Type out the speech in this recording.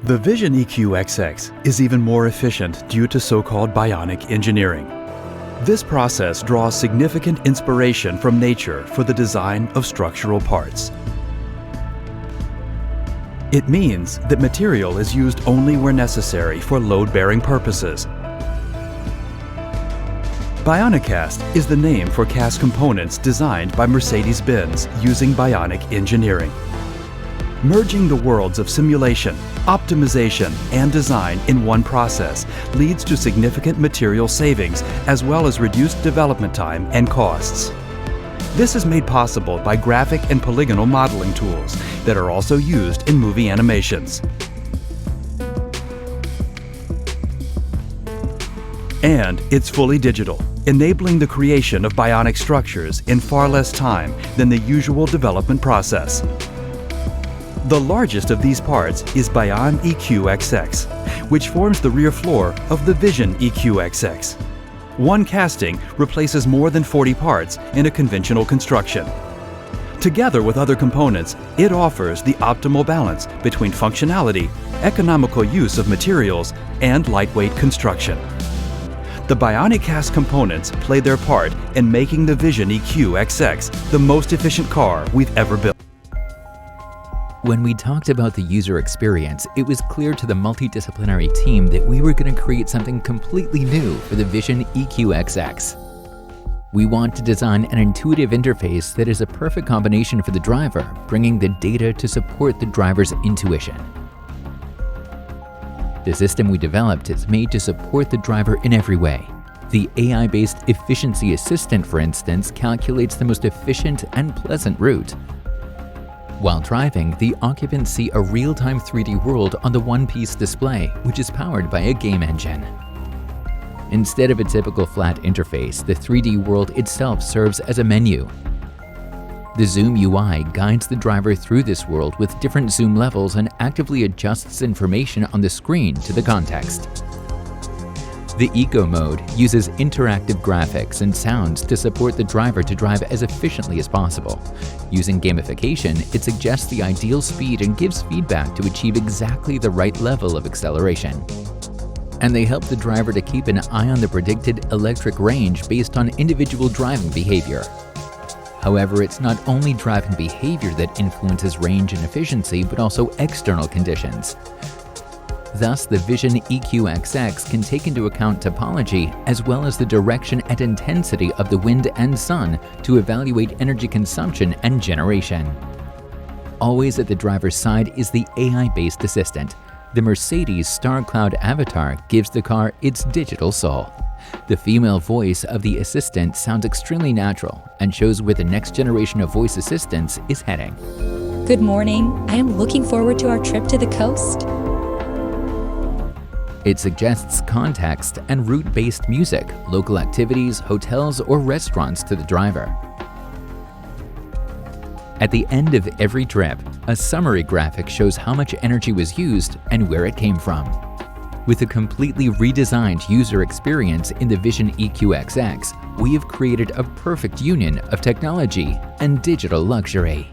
The Vision EQXX is even more efficient due to so-called bionic engineering. This process draws significant inspiration from nature for the design of structural parts. It means that material is used only where necessary for load-bearing purposes. Bionicast is the name for cast components designed by Mercedes-Benz using bionic engineering. Merging the worlds of simulation, optimization, and design in one process leads to significant material savings as well as reduced development time and costs. This is made possible by graphic and polygonal modeling tools that are also used in movie animations. And it's fully digital, enabling the creation of bionic structures in far less time than the usual development process. The largest of these parts is Bion EQXX, which forms the rear floor of the Vision EQXX. One casting replaces more than 40 parts in a conventional construction. Together with other components, it offers the optimal balance between functionality, economical use of materials, and lightweight construction. The bionic cast components play their part in making the Vision EQXX the most efficient car we've ever built. When we talked about the user experience, it was clear to the multidisciplinary team that we were going to create something completely new for the Vision EQXX. We want to design an intuitive interface that is a perfect combination for the driver, bringing the data to support the driver's intuition. The system we developed is made to support the driver in every way. The AI-based efficiency assistant, for instance, calculates the most efficient and pleasant route. While driving, the occupants see a real-time 3D world on the one-piece display, which is powered by a game engine. Instead of a typical flat interface, the 3D world itself serves as a menu. The Zoom UI guides the driver through this world with different zoom levels and actively adjusts information on the screen to the context. The Eco mode uses interactive graphics and sounds to support the driver to drive as efficiently as possible. Using gamification, it suggests the ideal speed and gives feedback to achieve exactly the right level of acceleration. And they help the driver to keep an eye on the predicted electric range based on individual driving behavior. However, it's not only driving behavior that influences range and efficiency, but also external conditions. Thus, the Vision EQXX can take into account topology as well as the direction and intensity of the wind and sun to evaluate energy consumption and generation. Always at the driver's side is the AI-based assistant. The Mercedes Star Cloud avatar gives the car its digital soul. The female voice of the assistant sounds extremely natural and shows where the next generation of voice assistants is heading. Good morning. I am looking forward to our trip to the coast. It suggests context and route-based music, local activities, hotels, or restaurants to the driver. At the end of every trip, a summary graphic shows how much energy was used and where it came from. With a completely redesigned user experience in the Vision EQXX, we have created a perfect union of technology and digital luxury.